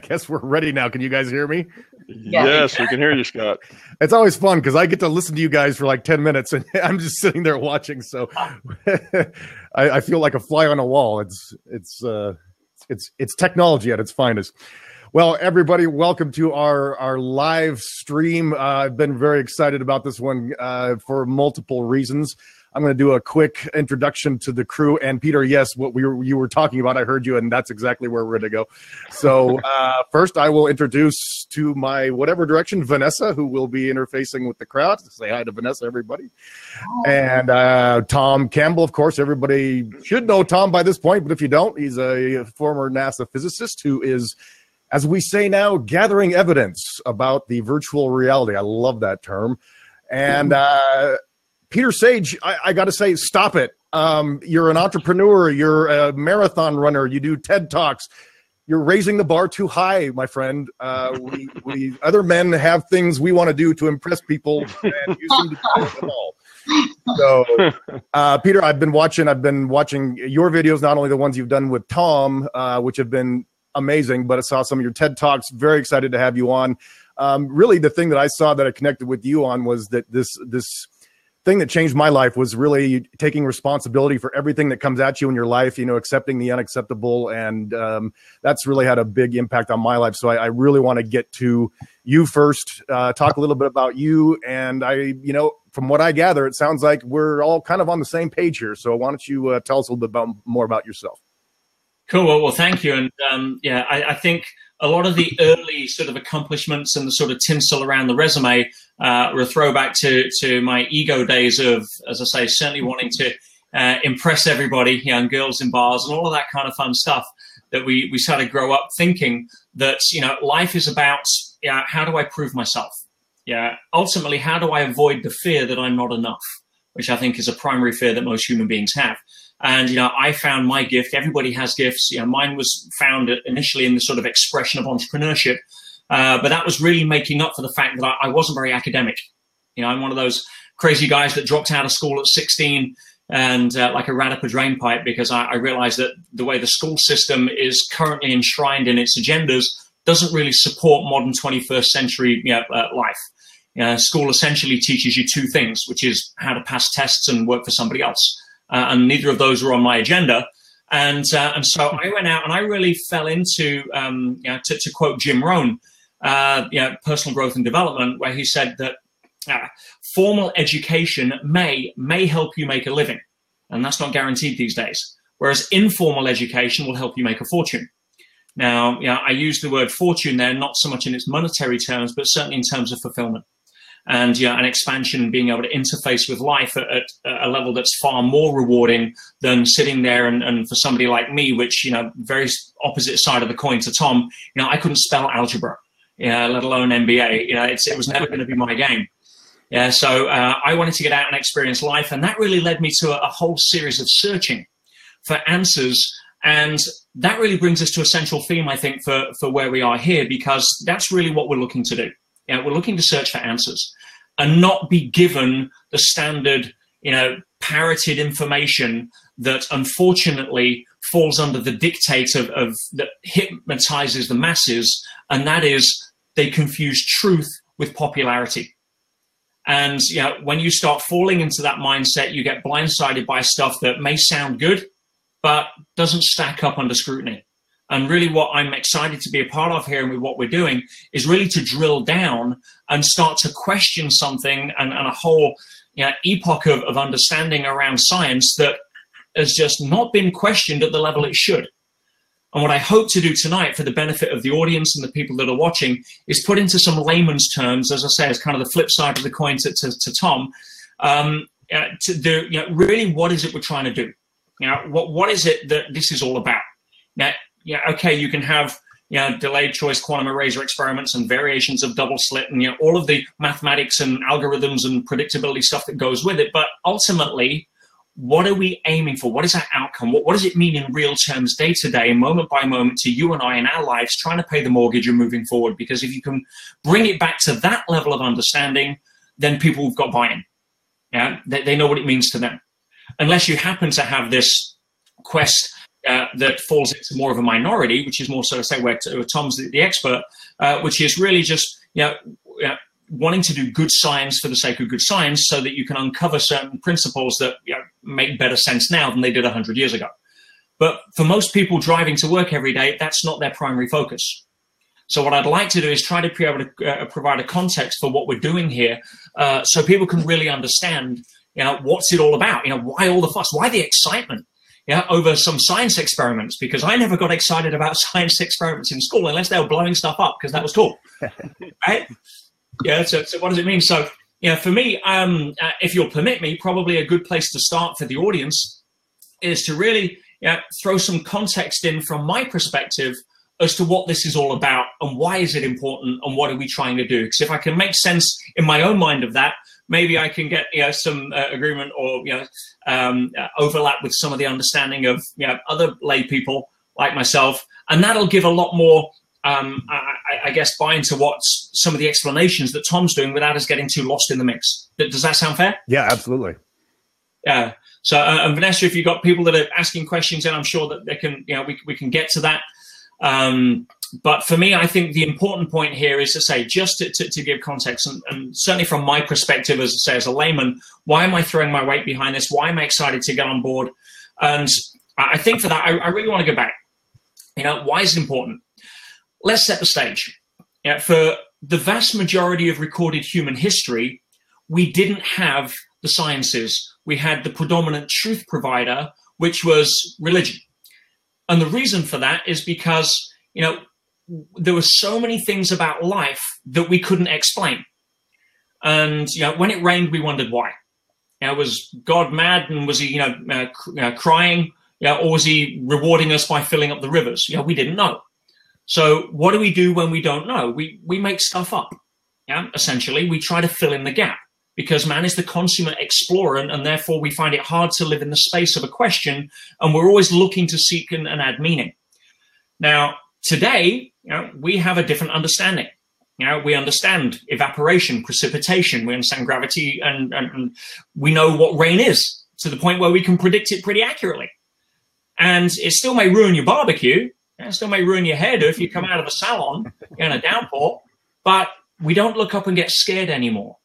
guess we're ready now. Can you guys hear me? Yes, we can hear you, Scott. It's always fun because I get to listen to you guys for like 10 minutes and I'm just sitting there watching. So I feel like a fly on a wall. It's technology at its finest. Well, everybody, welcome to our live stream. I've been very excited about this one for multiple reasons. I'm going to do a quick introduction to the crew. And Peter, yes, what you were talking about, I heard you, and that's exactly where we're going to go. So first, I will introduce to my whatever direction, Vanessa, who will be interfacing with the crowd. Say hi to Vanessa, everybody. And Tom Campbell, of course. Everybody should know Tom by this point, but if you don't, he's a former NASA physicist who is, as we say now, gathering evidence about the virtual reality. I love that term. And Peter Sage, I got to say, stop it. You're an entrepreneur. You're a marathon runner. You do TED Talks. You're raising the bar too high, my friend. We other men have things we want to do to impress people, and you seem to do them all. So, Peter, I've been watching your videos, not only the ones you've done with Tom, which have been amazing, but I saw some of your TED Talks. Very excited to have you on. Really, the thing that I saw that I connected with you on was that this thing that changed my life was really taking responsibility for everything that comes at you in your life, accepting the unacceptable. And that's really had a big impact on my life. So I really want to get to you first, talk a little bit about you. And from what I gather, it sounds like we're all kind of on the same page here. So why don't you tell us a little bit more about yourself? Cool. Well, thank you. And I think a lot of the early sort of accomplishments and the sort of tinsel around the resume were a throwback to my ego days of, as I say, certainly wanting to impress everybody, and girls in bars and all of that kind of fun stuff that we started to grow up thinking that, life is about, how do I prove myself? Ultimately, how do I avoid the fear that I'm not enough, which I think is a primary fear that most human beings have. And, I found my gift. Everybody has gifts. Mine was found initially in the sort of expression of entrepreneurship. But that was really making up for the fact that I wasn't very academic. I'm one of those crazy guys that dropped out of school at 16 and like a rat up a drain pipe, because I realized that the way the school system is currently enshrined in its agendas doesn't really support modern 21st century life. School essentially teaches you two things, which is how to pass tests and work for somebody else. And neither of those were on my agenda. And so I went out and I really fell into, to quote Jim Rohn, personal growth and development, where he said that formal education may help you make a living. And that's not guaranteed these days. Whereas informal education will help you make a fortune. Now, I use the word fortune there, not so much in its monetary terms, but certainly in terms of fulfillment. And an expansion, being able to interface with life at a level that's far more rewarding than sitting there and for somebody like me, which, very opposite side of the coin to Tom, I couldn't spell algebra, let alone MBA. It was never going to be my game. So I wanted to get out and experience life. And that really led me to a whole series of searching for answers. And that really brings us to a central theme, I think, for where we are here, because that's really what we're looking to do. We're looking to search for answers and not be given the standard, parroted information that unfortunately falls under the dictate of that hypnotizes the masses. And that is, they confuse truth with popularity. And when you start falling into that mindset, you get blindsided by stuff that may sound good, but doesn't stack up under scrutiny. And really what I'm excited to be a part of here and with what we're doing is really to drill down and start to question something and a whole epoch of understanding around science that has just not been questioned at the level it should. And what I hope to do tonight for the benefit of the audience and the people that are watching is put into some layman's terms, as I say, as kind of the flip side of the coin to Tom, really what is it we're trying to do? What is it that this is all about? Now, okay, you can have delayed choice quantum eraser experiments and variations of double slit and all of the mathematics and algorithms and predictability stuff that goes with it. But ultimately, what are we aiming for? What is our outcome? What does it mean in real terms, day to day, moment by moment, to you and I in our lives, trying to pay the mortgage and moving forward? Because if you can bring it back to that level of understanding, then people have got buy-in. They know what it means to them. Unless you happen to have this quest that falls into more of a minority, which is more so, say, where Tom's the expert, which is really just wanting to do good science for the sake of good science, so that you can uncover certain principles that make better sense now than they did 100 years ago. But for most people driving to work every day, that's not their primary focus. So what I'd like to do is try to be able to provide a context for what we're doing here, so people can really understand, what's it all about? Why all the fuss? Why the excitement? Over some science experiments, because I never got excited about science experiments in school unless they were blowing stuff up, because that was cool, right? So what does it mean? So, for me, if you'll permit me, probably a good place to start for the audience is to really throw some context in from my perspective as to what this is all about and why is it important and what are we trying to do. Because if I can make sense in my own mind of that, maybe I can get some agreement or overlap with some of the understanding of other lay people like myself, and that'll give a lot more, I guess, buy into what some of the explanations that Tom's doing without us getting too lost in the mix. Does that sound fair? Yeah, absolutely. Yeah. So, and Vanessa, if you've got people that are asking questions, then I'm sure that they can, we can get to that. But for me, I think the important point here is to say, just to give context, and certainly from my perspective, as a layman, why am I throwing my weight behind this? Why am I excited to get on board? And I think for that, I really want to go back. Why is it important? Let's set the stage. For the vast majority of recorded human history, we didn't have the sciences. We had the predominant truth provider, which was religion. And the reason for that is because, there were so many things about life that we couldn't explain. And, when it rained, we wondered why. Was God mad, and was he, crying? Or was he rewarding us by filling up the rivers? We didn't know. So what do we do when we don't know? We make stuff up. Essentially, we try to fill in the gap, because man is the consummate explorer, and therefore we find it hard to live in the space of a question, and we're always looking to seek and add meaning. Now, today, we have a different understanding. We understand evaporation, precipitation, we understand gravity, and we know what rain is, to the point where we can predict it pretty accurately. And it still may ruin your barbecue, it still may ruin your hairdo if you come out of a salon in a downpour, but we don't look up and get scared anymore.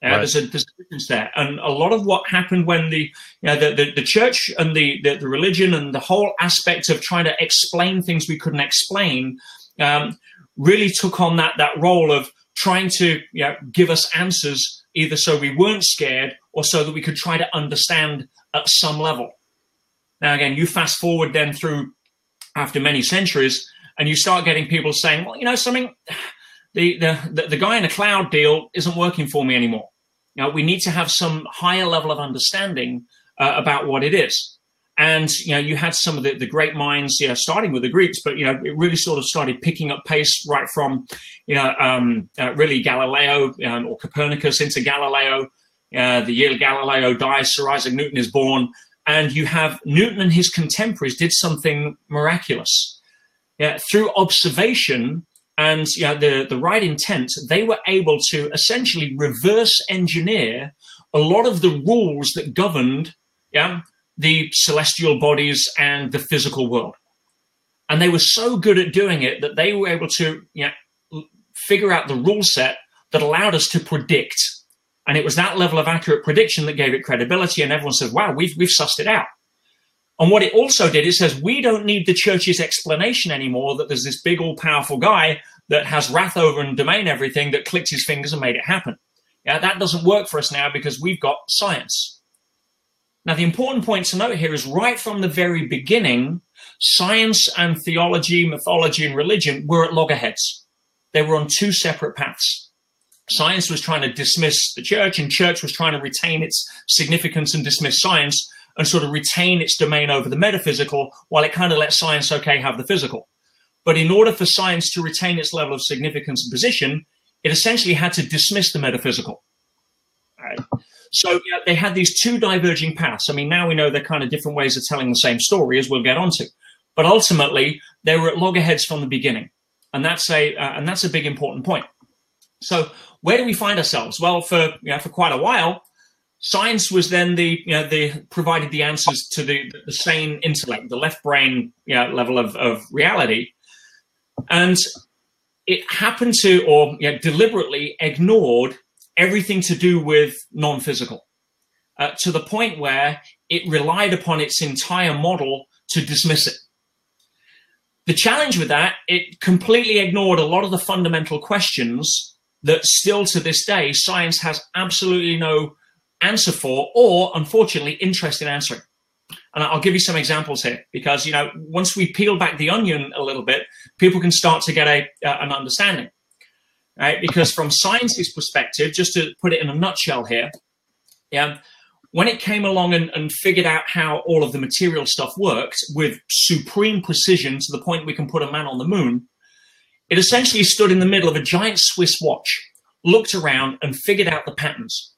Right. There's a difference there, and a lot of what happened when the church and the religion and the whole aspect of trying to explain things we couldn't explain really took on that role of trying to give us answers, either so we weren't scared or so that we could try to understand at some level. Now, again, you fast forward then through after many centuries, and you start getting people saying, well, something. The guy in the cloud deal isn't working for me anymore. We need to have some higher level of understanding about what it is. And, you had some of the great minds, starting with the Greeks, but, it really sort of started picking up pace right from, really Galileo or Copernicus into Galileo. The year Galileo dies, Sir Isaac Newton is born. And you have Newton and his contemporaries did something miraculous. Through observation and the right intent, they were able to essentially reverse engineer a lot of the rules that governed the celestial bodies and the physical world. And they were so good at doing it that they were able to figure out the rule set that allowed us to predict. And it was that level of accurate prediction that gave it credibility. And everyone says, wow, we've sussed it out. And what it also did, it says, we don't need the church's explanation anymore that there's this big, all-powerful guy that has wrath over and domain everything that clicked his fingers and made it happen. That doesn't work for us now because we've got science. Now, the important point to note here is right from the very beginning, science and theology, mythology, and religion were at loggerheads. They were on two separate paths. Science was trying to dismiss the church, and church was trying to retain its significance and dismiss science and sort of retain its domain over the metaphysical, while it kind of let science, have the physical. But in order for science to retain its level of significance and position, it essentially had to dismiss the metaphysical. Right? So they had these two diverging paths. I mean, now we know they're kind of different ways of telling the same story, as we'll get onto. But ultimately, they were at loggerheads from the beginning. And that's a big important point. So where do we find ourselves? Well, for quite a while, Science was then provided the answers to the sane intellect, the left brain level of reality. And it happened to, or deliberately ignored everything to do with non-physical, to the point where it relied upon its entire model to dismiss it. The challenge with that, it completely ignored a lot of the fundamental questions that still to this day, science has absolutely no answer for, or unfortunately interest in answering. And I'll give you some examples here, because once we peel back the onion a little bit, people can start to get an understanding, right? Because from science's perspective, just to put it in a nutshell here, when it came along and figured out how all of the material stuff worked with supreme precision to the point we can put a man on the moon, it essentially stood in the middle of a giant Swiss watch, looked around and figured out the patterns.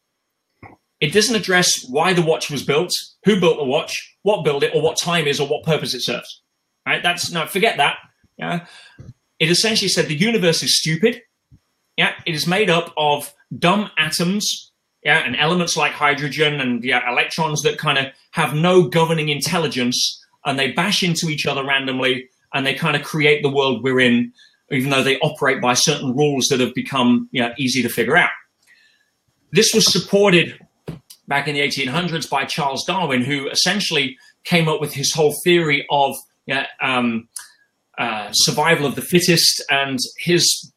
It doesn't address why the watch was built, who built the watch, what built it, or what time is, or what purpose it serves. Right? Forget that. Yeah. It essentially said the universe is stupid. Yeah. It is made up of dumb atoms, and elements like hydrogen and electrons that kind of have no governing intelligence, and they bash into each other randomly, and they kind of create the world we're in, even though they operate by certain rules that have become easy to figure out. This was supported back in the 1800s by Charles Darwin, who essentially came up with his whole theory of survival of the fittest, and his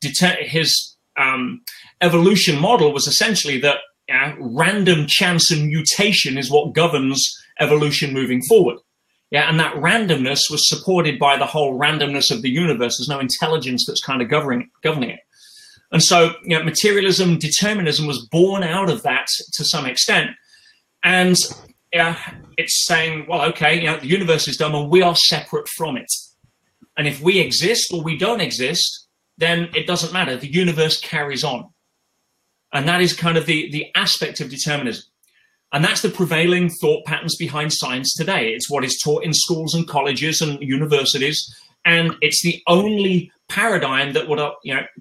evolution model was essentially that random chance and mutation is what governs evolution moving forward. And that randomness was supported by the whole randomness of the universe. There's no intelligence that's kind of governing it. And so, materialism, determinism was born out of that to some extent. And it's saying, well, okay, the universe is dumb and we are separate from it. And if we exist or we don't exist, then it doesn't matter. The universe carries on. And that is kind of the aspect of determinism. And that's the prevailing thought patterns behind science today. It's what is taught in schools and colleges and universities. And it's the only paradigm that would,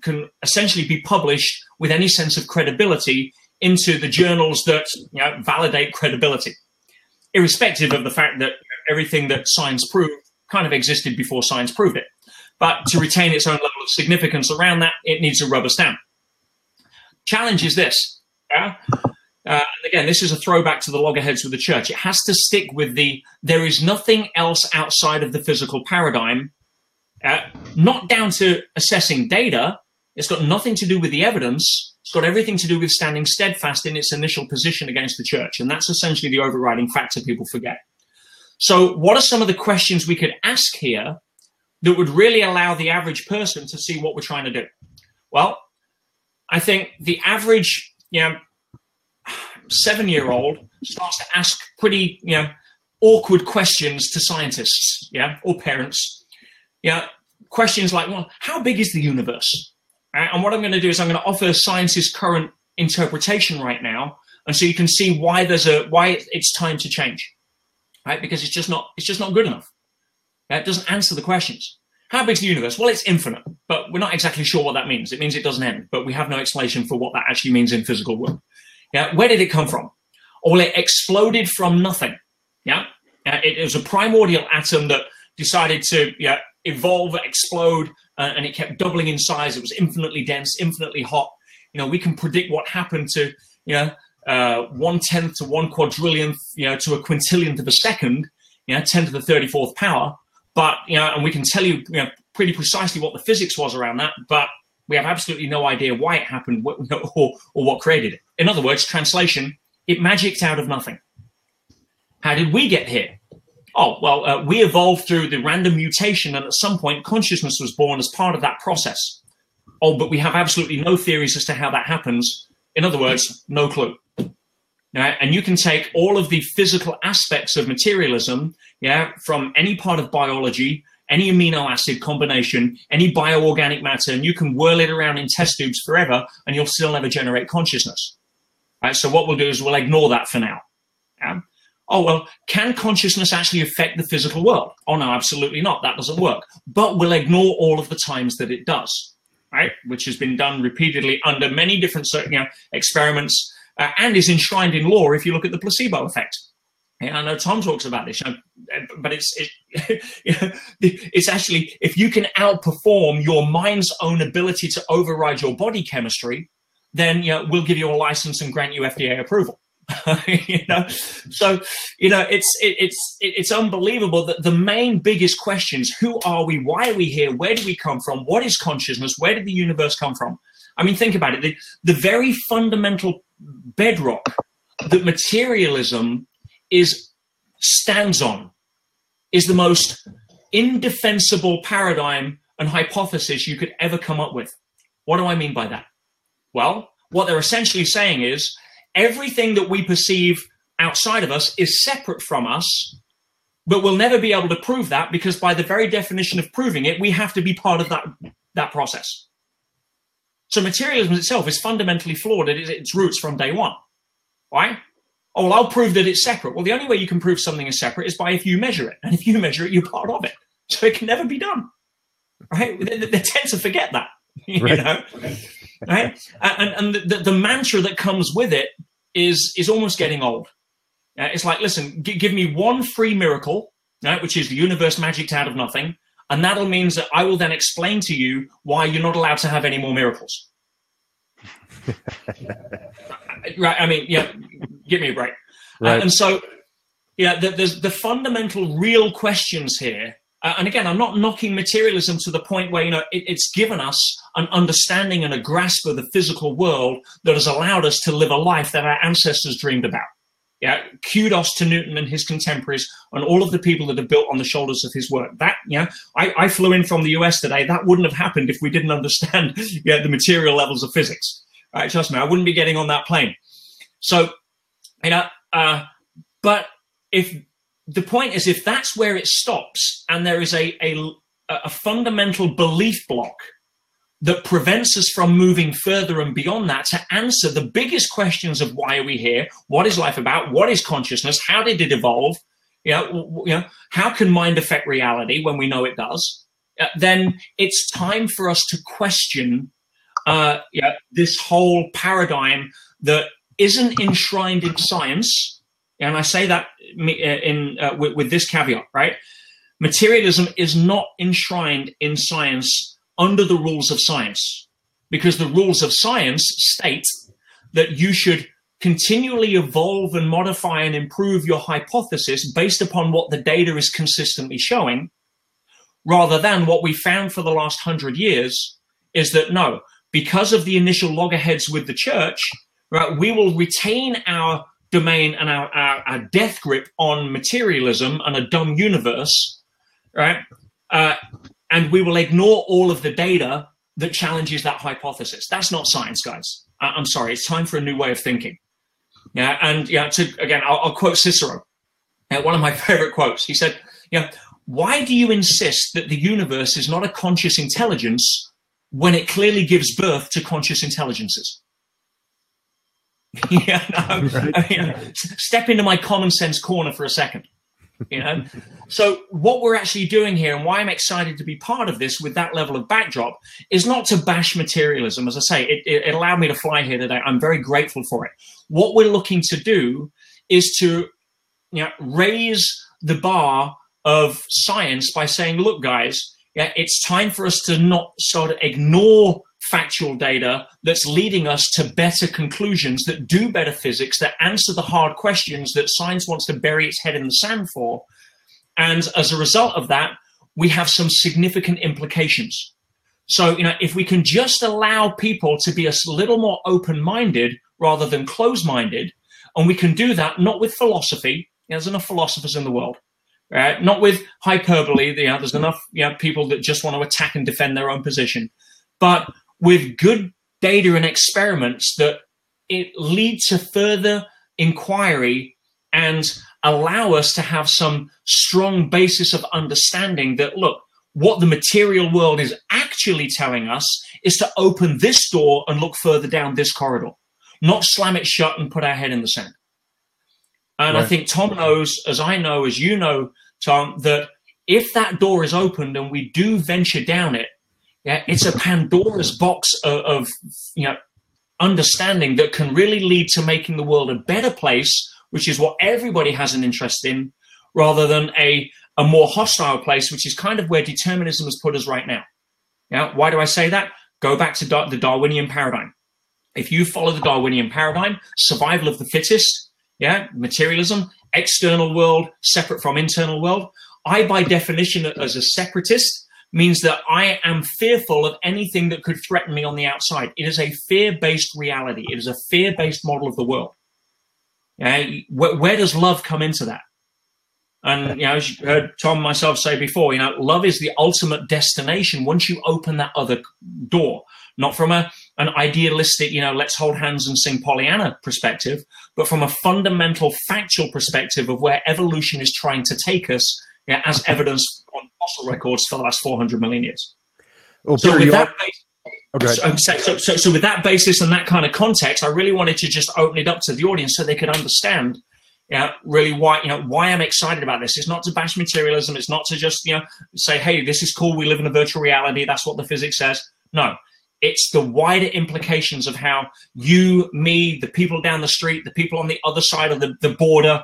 can essentially be published with any sense of credibility into the journals that validate credibility, irrespective of the fact that everything that science proved kind of existed before science proved it. But to retain its own level of significance around that, it needs a rubber stamp. Challenge is this. Again, this is a throwback to the loggerheads with the church. It has to stick with there is nothing else outside of the physical paradigm, not down to assessing data. It's got nothing to do with the evidence. It's got everything to do with standing steadfast in its initial position against the church. And that's essentially the overriding factor people forget. So what are some of the questions we could ask here that would really allow the average person to see what we're trying to do? Well, I think the average, 7-year-old starts to ask pretty, awkward questions to scientists, or parents. Questions like, well, how big is the universe? And what I'm going to do is I'm going to offer science's current interpretation right now, and so you can see why it's time to change, right? Because it's just not good enough. It doesn't answer the questions. How big is the universe? Well, it's infinite, but we're not exactly sure what that means. It means it doesn't end, but we have no explanation for what that actually means in physical world. Where did it come from? Well, it exploded from nothing. It was a primordial atom that decided to evolve, explode, and it kept doubling in size. It was infinitely dense, infinitely hot. We can predict what happened to 1/10 to 1 quadrillionth, to a quintillionth of a second, 10 to the 34th power. But and we can tell you, pretty precisely what the physics was around that. But we have absolutely no idea why it happened or what created it. In other words, translation: it magicked out of nothing. How did we get here? Oh, well, we evolved through the random mutation, and at some point, consciousness was born as part of that process. Oh, but we have absolutely no theories as to how that happens. In other words, no clue. And you can take all of the physical aspects of materialism, from any part of biology, any amino acid combination, any bioorganic matter, and you can whirl it around in test tubes forever, and you'll still never generate consciousness. Right? So what we'll do is we'll ignore that for now. Oh, well, can consciousness actually affect the physical world? Oh, no, absolutely not. That doesn't work. But we'll ignore all of the times that it does, right? Which has been done repeatedly under many different experiments and is enshrined in law if you look at the placebo effect. And I know Tom talks about this, but it's actually, if you can outperform your mind's own ability to override your body chemistry, then we'll give you a license and grant you FDA approval. So it's unbelievable that the main biggest questions: who are we? Why are we here? Where do we come from? What is consciousness? Where did the universe come from? I mean, think about it. The very fundamental bedrock that materialism stands on is the most indefensible paradigm and hypothesis you could ever come up with. What do I mean by that? Well, what they're essentially saying is everything that we perceive outside of us is separate from us, but we'll never be able to prove that, because by the very definition of proving it, we have to be part of that process. So materialism itself is fundamentally flawed at its roots from day one. Why? Oh, well, I'll prove that it's separate. Well, the only way you can prove something is separate is by if you measure it. And if you measure it, you're part of it. So it can never be done. Right? They tend to forget that. You know? Right? And the mantra that comes with it is almost getting old. It's like, listen, give me one free miracle, right, which is the universe magicked out of nothing, and that'll mean that I will then explain to you why you're not allowed to have any more miracles. Right? I mean, give me a break. Right. And so, there's the fundamental real questions here. And again, I'm not knocking materialism to the point where, it's given us an understanding and a grasp of the physical world that has allowed us to live a life that our ancestors dreamed about. Yeah, kudos to Newton and his contemporaries and all of the people that have built on the shoulders of his work. That, I flew in from the US today. That wouldn't have happened if we didn't understand the material levels of physics. Right, trust me, I wouldn't be getting on that plane. So, but if the point is, if that's where it stops and there is a fundamental belief block that prevents us from moving further and beyond that to answer the biggest questions of why are we here? What is life about? What is consciousness? How did it evolve? How can mind affect reality when we know it does? Then it's time for us to question this whole paradigm that isn't enshrined in science. And I say that with this caveat, right? Materialism is not enshrined in science under the rules of science, because the rules of science state that you should continually evolve and modify and improve your hypothesis based upon what the data is consistently showing, rather than what we found for the last 100 years is that no, because of the initial loggerheads with the church, right, we will retain our domain and our death grip on materialism and a dumb universe, right? And we will ignore all of the data that challenges that hypothesis. That's not science, guys. I'm sorry. It's time for a new way of thinking. I'll quote Cicero. One of my favorite quotes. He said, why do you insist that the universe is not a conscious intelligence when it clearly gives birth to conscious intelligences? Step into my common sense corner for a second. So what we're actually doing here, and why I'm excited to be part of this with that level of backdrop, is not to bash materialism. As I say, it allowed me to fly here today. I'm very grateful for it. What we're looking to do is to raise the bar of science by saying, look, guys, it's time for us to not sort of ignore factual data that's leading us to better conclusions that do better physics, that answer the hard questions that science wants to bury its head in the sand for. And as a result of that, we have some significant implications. So, if we can just allow people to be a little more open-minded rather than closed-minded, and we can do that not with philosophy, there's enough philosophers in the world, right? Not with hyperbole, there's enough people that just want to attack and defend their own position, but with good data and experiments that it lead to further inquiry and allow us to have some strong basis of understanding that, look, what the material world is actually telling us is to open this door and look further down this corridor, not slam it shut and put our head in the sand. And right. I think Tom knows, as I know, as you know, Tom, that if that door is opened and we do venture down it, it's a Pandora's box of understanding that can really lead to making the world a better place, which is what everybody has an interest in, rather than a more hostile place, which is kind of where determinism has put us right now. Now, why do I say that? Go back to the Darwinian paradigm. If you follow the Darwinian paradigm, survival of the fittest, materialism, external world separate from internal world, I, by definition, as a separatist, means that I am fearful of anything that could threaten me on the outside. It is a fear-based reality. It is a fear-based model of the world. Where does love come into that? And, as you heard Tom and myself say before, love is the ultimate destination once you open that other door, not from an idealistic, let's hold hands and sing Pollyanna perspective, but from a fundamental factual perspective of where evolution is trying to take us, as evidenced on fossil records for the last 400 million years. Well, so, Peter, so with that basis and that kind of context, I really wanted to just open it up to the audience so they could understand really why I'm excited about this. It's not to bash materialism. It's not to just, say, hey, this is cool. We live in a virtual reality. That's what the physics says. No, it's the wider implications of how you, me, the people down the street, the people on the other side of the border,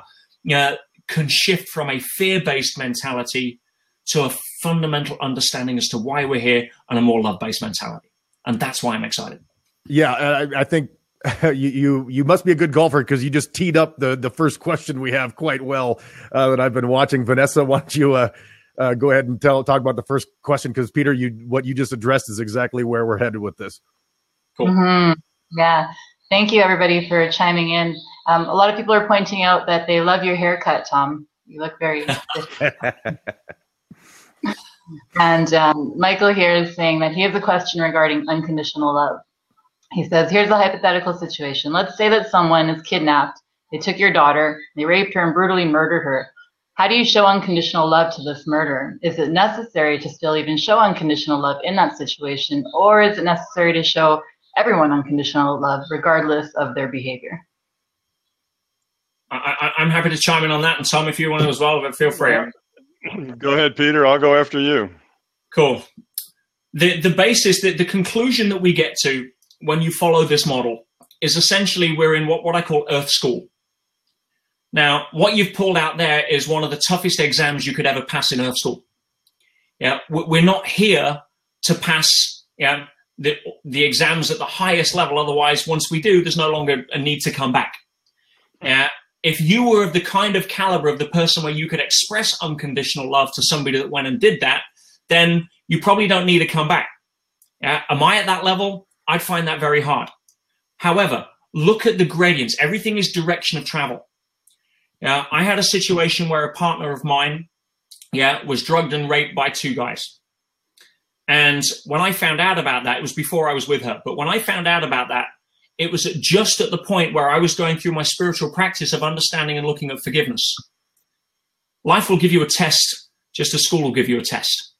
can shift from a fear-based mentality to a fundamental understanding as to why we're here and a more love-based mentality. And that's why I'm excited. Yeah, I think you must be a good golfer because you just teed up the first question we have quite well that I've been watching. Vanessa, why don't you go ahead and talk about the first question? Because Peter, what you just addressed is exactly where we're headed with this. Cool. Mm-hmm. Yeah. Thank you, everybody, for chiming in. A lot of people are pointing out that they love your haircut, Tom. You look very And Michael here is saying that he has a question regarding unconditional love. He says, here's a hypothetical situation. Let's say that someone is kidnapped. They took your daughter, they raped her and brutally murdered her. How do you show unconditional love to this murderer? Is it necessary to still even show unconditional love in that situation? Or is it necessary to show everyone unconditional love regardless of their behavior? I'm happy to chime in on that. And Tom, if you want to as well, but feel free. Go ahead, Peter. I'll go after you. Cool. The basis, the conclusion that we get to when you follow this model is essentially we're in what I call Earth School. Now, what you've pulled out there is one of the toughest exams you could ever pass in Earth School. We're not here to pass the exams at the highest level. Otherwise, once we do, there's no longer a need to come back. If you were of the kind of caliber of the person where you could express unconditional love to somebody that went and did that, then you probably don't need to come back. Am I at that level? I'd find that very hard. However, look at the gradients. Everything is direction of travel. I had a situation where a partner of mine was drugged and raped by two guys. And when I found out about that, it was before I was with her. But when I found out about that, it was just at the point where I was going through my spiritual practice of understanding and looking at forgiveness. Life will give you a test, just as school will give you a test.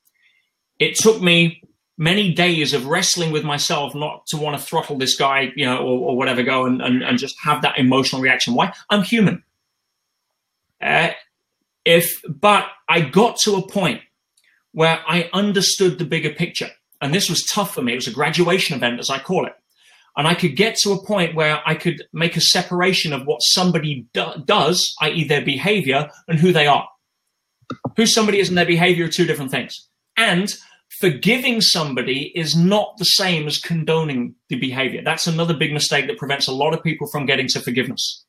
It took me many days of wrestling with myself not to want to throttle this guy, or whatever, go and just have that emotional reaction. Why? I'm human. But I got to a point where I understood the bigger picture. And this was tough for me. It was a graduation event, as I call it. And I could get to a point where I could make a separation of what somebody does, i.e. their behavior, and who they are. Who somebody is and their behavior are two different things. And forgiving somebody is not the same as condoning the behavior. That's another big mistake that prevents a lot of people from getting to forgiveness.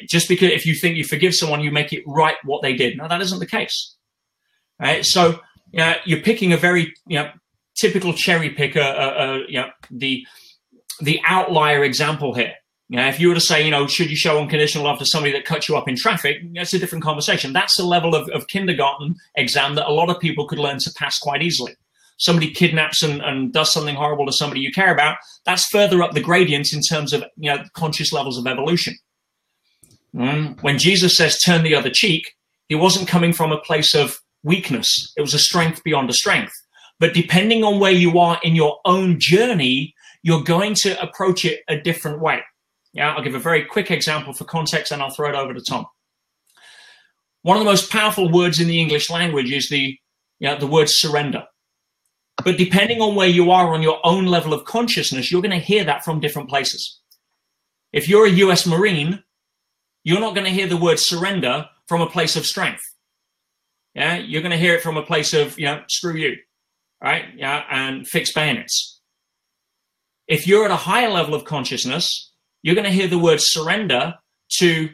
Just because if you think you forgive someone, you make it right what they did. No, that isn't the case. So you're picking a very typical cherry picker, the outlier example here. If you were to say, should you show unconditional love to somebody that cuts you up in traffic, that's a different conversation. That's a level of kindergarten exam that a lot of people could learn to pass quite easily. Somebody kidnaps and does something horrible to somebody you care about, that's further up the gradient in terms of conscious levels of evolution. When Jesus says turn the other cheek, he wasn't coming from a place of weakness. It was a strength beyond a strength. But depending on where you are in your own journey, you're going to approach it a different way. I'll give a very quick example for context, and I'll throw it over to Tom. One of the most powerful words in the English language is the word surrender. But depending on where you are on your own level of consciousness, you're going to hear that from different places. If you're a US Marine, you're not going to hear the word surrender from a place of strength. Yeah, you're going to hear it from a place of, screw you, right? Yeah, and fix bayonets. If you're at a higher level of consciousness, you're going to hear the word surrender to,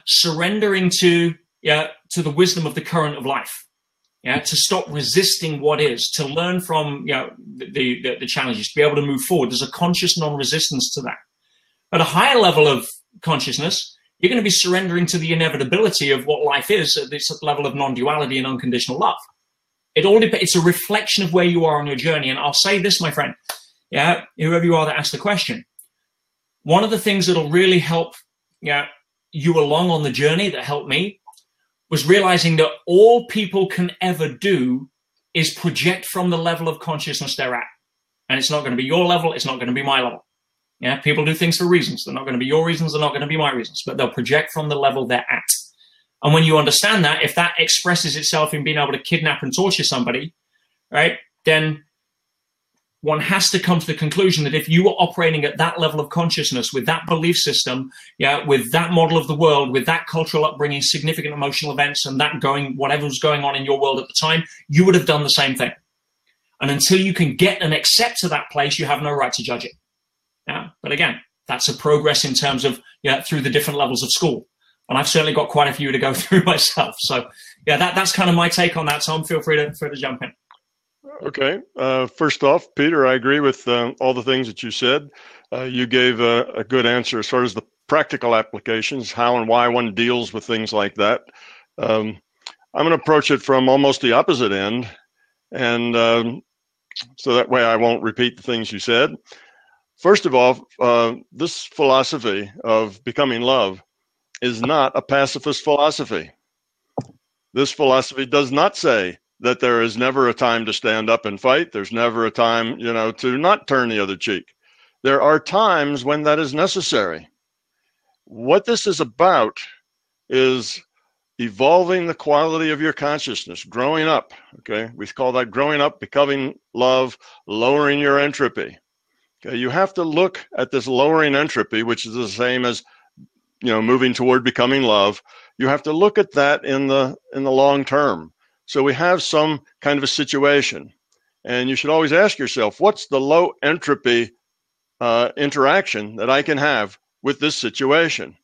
surrendering to the wisdom of the current of life. Yeah, to stop resisting what is, to learn from, the challenges, to be able to move forward. There's a conscious non-resistance to that. At a higher level of consciousness, you're going to be surrendering to the inevitability of what life is at this level of non-duality and unconditional love. It all depends. It's a reflection of where you are on your journey. And I'll say this, my friend, whoever you are that asked the question, one of the things that'll really help you along on the journey, that helped me, was realizing that all people can ever do is project from the level of consciousness they're at. And it's not going to be your level. It's not going to be my level. Yeah, people do things for reasons. They're not going to be your reasons. They're not going to be my reasons, but they'll project from the level they're at. And when you understand that, if that expresses itself in being able to kidnap and torture somebody, right, then one has to come to the conclusion that if you were operating at that level of consciousness, with that belief system, with that model of the world, with that cultural upbringing, significant emotional events, and that whatever was going on in your world at the time, you would have done the same thing. And until you can get and accept to that place, you have no right to judge it. Yeah, but again, that's a progress in terms of through the different levels of school, and I've certainly got quite a few to go through myself. So that's kind of my take on that. Tom, feel free to jump in. Okay. First off, Peter, I agree with all the things that you said. You gave a good answer as far as the practical applications, how and why one deals with things like that. I'm going to approach it from almost the opposite end, and so that way I won't repeat the things you said. First of all, this philosophy of becoming love is not a pacifist philosophy. This philosophy does not say that there is never a time to stand up and fight. There's never a time, to not turn the other cheek. There are times when that is necessary. What this is about is evolving the quality of your consciousness, growing up. Okay, we call that growing up, becoming love, lowering your entropy. Okay, you have to look at this lowering entropy, which is the same as, moving toward becoming love. You have to look at that in the long term. So we have some kind of a situation, and you should always ask yourself, what's the low entropy interaction that I can have with this situation?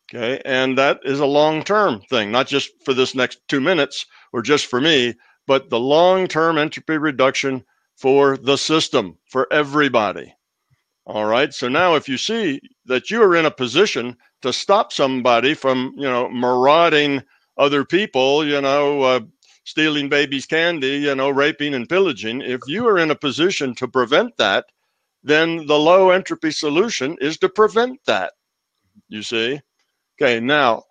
Okay, and that is a long-term thing, not just for this next 2 minutes or just for me, but the long-term entropy reduction for the system, for everybody. All right, so now if you see that you are in a position to stop somebody from, marauding other people, stealing babies' candy, raping and pillaging, if you are in a position to prevent that, then the low entropy solution is to prevent that, you see? Okay, now,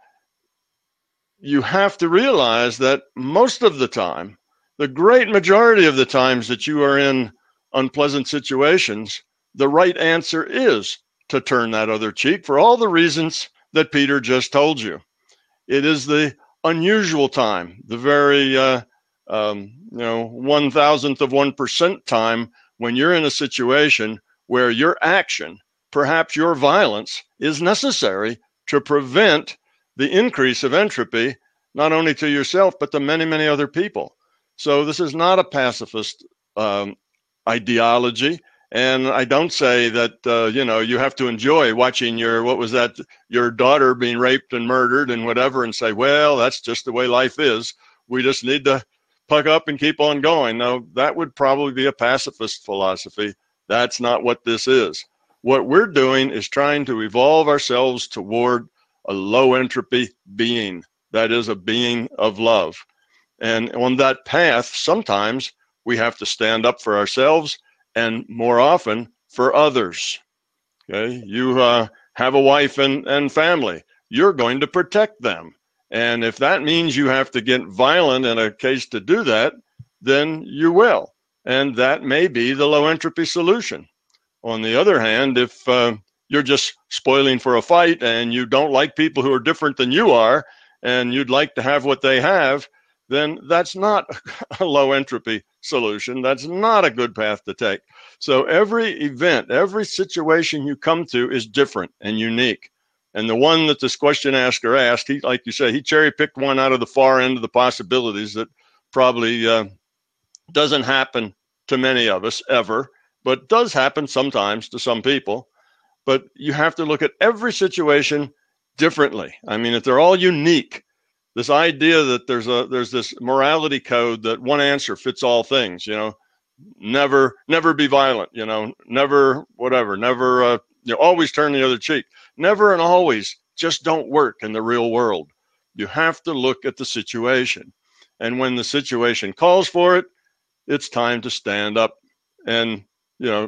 you have to realize that most of the time, the great majority of the times that you are in unpleasant situations, the right answer is to turn that other cheek for all the reasons that Peter just told you. It is the unusual time, the very 1,000th of 1% time when you're in a situation where your action, perhaps your violence, is necessary to prevent the increase of entropy, not only to yourself, but to many, many other people. So this is not a pacifist ideology. And I don't say that, you have to enjoy watching your daughter being raped and murdered and whatever, and say, well, that's just the way life is. We just need to puck up and keep on going. No, that would probably be a pacifist philosophy. That's not what this is. What we're doing is trying to evolve ourselves toward a low entropy being. That is a being of love. And on that path, sometimes we have to stand up for ourselves, and more often for others. Okay, you have a wife and family. You're going to protect them. And if that means you have to get violent in a case to do that, then you will. And that may be the low entropy solution. On the other hand, if you're just spoiling for a fight and you don't like people who are different than you are, and you'd like to have what they have, then that's not a low entropy solution. That's not a good path to take. So every event, every situation you come to is different and unique. And the one that this question asker asked, he, like you say, he cherry picked one out of the far end of the possibilities that probably doesn't happen to many of us ever, but does happen sometimes to some people. But you have to look at every situation differently. I mean, if they're all unique, this idea that there's this morality code that one answer fits all things, never be violent, never whatever, never always turn the other cheek. Never and always just don't work in the real world. You have to look at the situation. And when the situation calls for it, it's time to stand up and,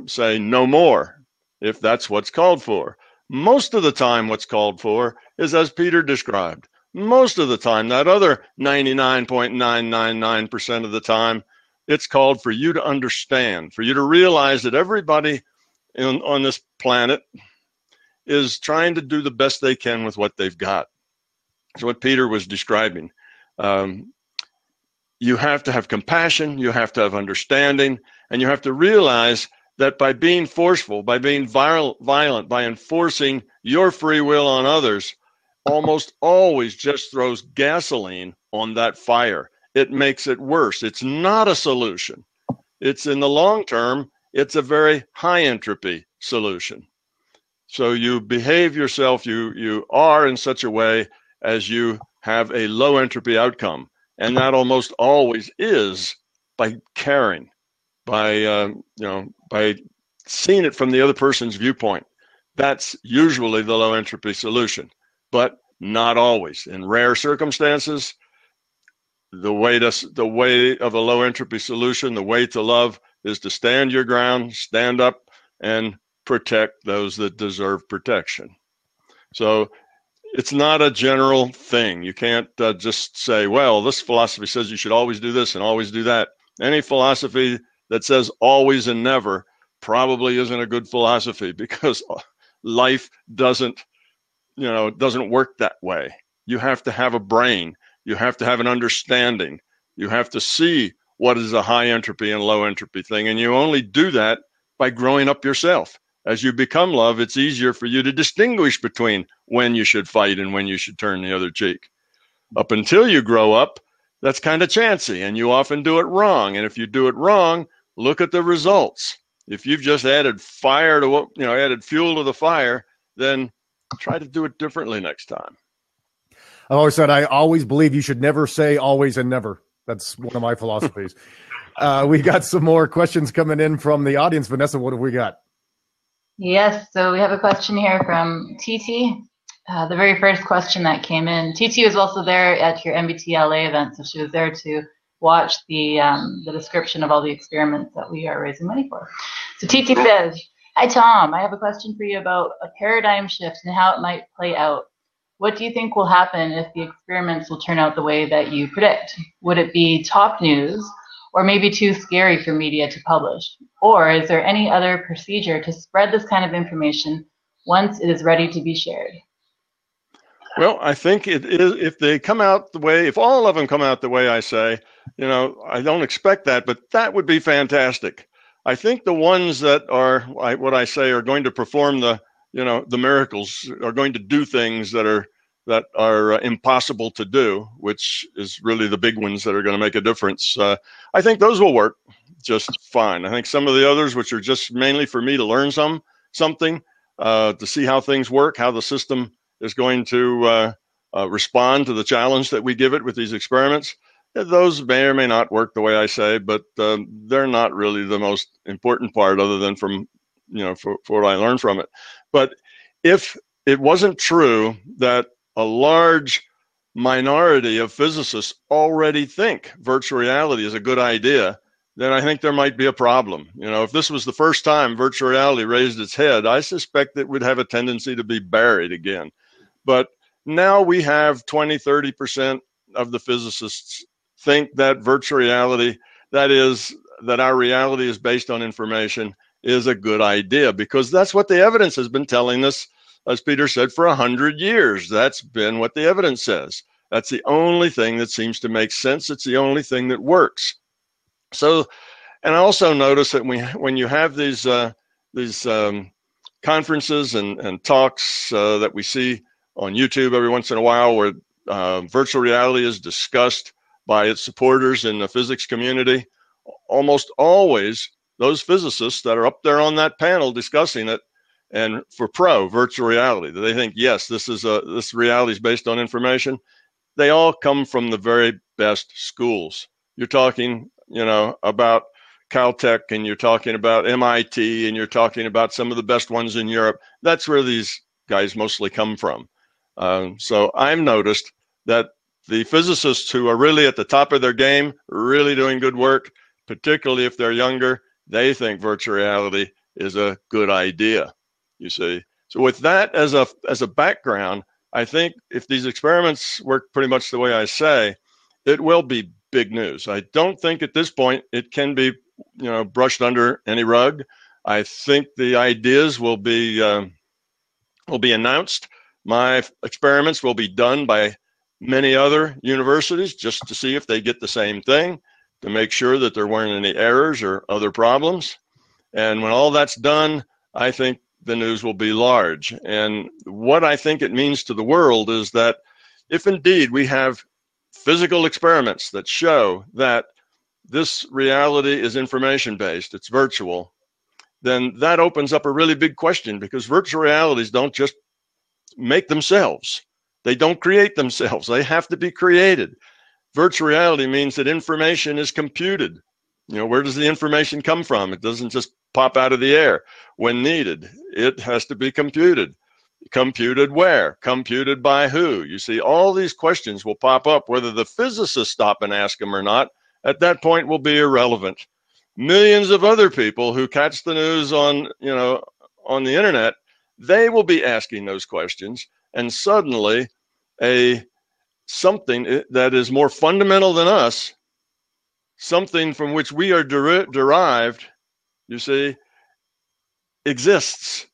say no more, if that's what's called for. Most of the time, what's called for is, as Peter described, most of the time, that other 99.999% of the time, it's called for you to understand, for you to realize that everybody on this planet is trying to do the best they can with what they've got. That's what Peter was describing. You have to have compassion, you have to have understanding, and you have to realize that by being forceful, by being violent, by enforcing your free will on others, almost always just throws gasoline on that fire. It makes it worse. It's not a solution. It's in the long term, it's a very high entropy solution. So you behave yourself, you are in such a way as you have a low entropy outcome. And that almost always is by caring, by seeing it from the other person's viewpoint. That's usually the low entropy solution, but not always. In rare circumstances, the way of a low entropy solution, the way to love is to stand your ground, stand up, and protect those that deserve protection. So it's not a general thing. You can't just say, well, this philosophy says you should always do this and always do that. Any philosophy that says always and never probably isn't a good philosophy, because life doesn't work that way. You have to have a brain. You have to have an understanding. You have to see what is a high entropy and low entropy thing. And you only do that by growing up yourself. As you become love, it's easier for you to distinguish between when you should fight and when you should turn the other cheek. Up until you grow up, that's kind of chancy, and you often do it wrong. And if you do it wrong, look at the results. If you've just added fire to added fuel to the fire, then try to do it differently next time. I've always said I always believe you should never say always and never. That's one of my philosophies. We got some more questions coming in from the audience. Vanessa, what have we got? Yes, so we have a question here from TT. The very first question that came in. TT was also there at your MBTLA event, so she was there to watch the description of all the experiments that we are raising money for. So TT says, "Hi Tom, I have a question for you about a paradigm shift and how it might play out. What do you think will happen if the experiments will turn out the way that you predict? Would it be top news, or maybe too scary for media to publish? Or is there any other procedure to spread this kind of information once it is ready to be shared?" Well, I think it is, if they come out the way, if all of them come out the way I say, I don't expect that, but that would be fantastic. I think the ones that are, what I say, are going to perform the miracles, are going to do things that are impossible to do, which is really the big ones that are going to make a difference. I think those will work just fine. I think some of the others, which are just mainly for me to learn something, to see how things work, how the system is going to respond to the challenge that we give it with these experiments, those may or may not work the way I say, but they're not really the most important part, other than from, for what I learned from it. But if it wasn't true that a large minority of physicists already think virtual reality is a good idea, then I think there might be a problem. If this was the first time virtual reality raised its head, I suspect it would have a tendency to be buried again. But now we have 20-30% of the physicists think that virtual reality, that is, that our reality is based on information, is a good idea, because that's what the evidence has been telling us, as Peter said, for 100 years. That's been what the evidence says. That's the only thing that seems to make sense. It's the only thing that works. So, and I also notice that when you have these conferences and talks that we see on YouTube every once in a while, where virtual reality is discussed by its supporters in the physics community, almost always those physicists that are up there on that panel discussing it, and for virtual reality, they think, yes, this reality is based on information. They all come from the very best schools. You're talking, about Caltech, and you're talking about MIT, and you're talking about some of the best ones in Europe. That's where these guys mostly come from. So I've noticed that the physicists who are really at the top of their game, really doing good work, particularly if they're younger, they think virtual reality is a good idea, you see. So with that as a background, I think if these experiments work pretty much the way I say, it will be big news. I don't think at this point it can be, brushed under any rug. I think the ideas will be announced. My experiments will be done by many other universities just to see if they get the same thing, to make sure that there weren't any errors or other problems. And when all that's done, I think the news will be large. And what I think it means to the world is that if indeed we have physical experiments that show that this reality is information-based, it's virtual, then that opens up a really big question, because virtual realities don't just make themselves. They don't create themselves. They have to be created. Virtual reality means that information is computed. Where does the information come from? It doesn't just pop out of the air when needed. It has to be computed. Computed where? Computed by who? You see, all these questions will pop up, whether the physicists stop and ask them or not. At that point will be irrelevant. Millions of other people who catch the news on the internet, they will be asking those questions, and suddenly something that is more fundamental than us, something from which we are derived, you see, exists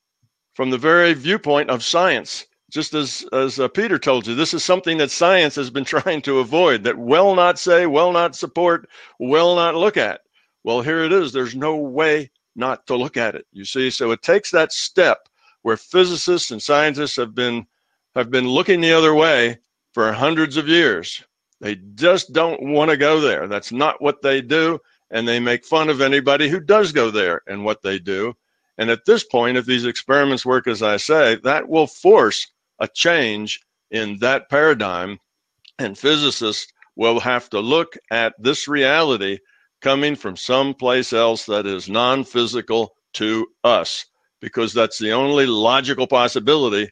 from the very viewpoint of science. Just as Peter told you, this is something that science has been trying to avoid, that will not say, will not support, will not look at. Well, here it is. There's no way not to look at it, you see. So it takes that step where physicists and scientists have been looking the other way for hundreds of years. They just don't want to go there. That's not what they do, and they make fun of anybody who does go there and what they do. And at this point, if these experiments work as I say, that will force a change in that paradigm, and physicists will have to look at this reality coming from someplace else that is non-physical to us, because that's the only logical possibility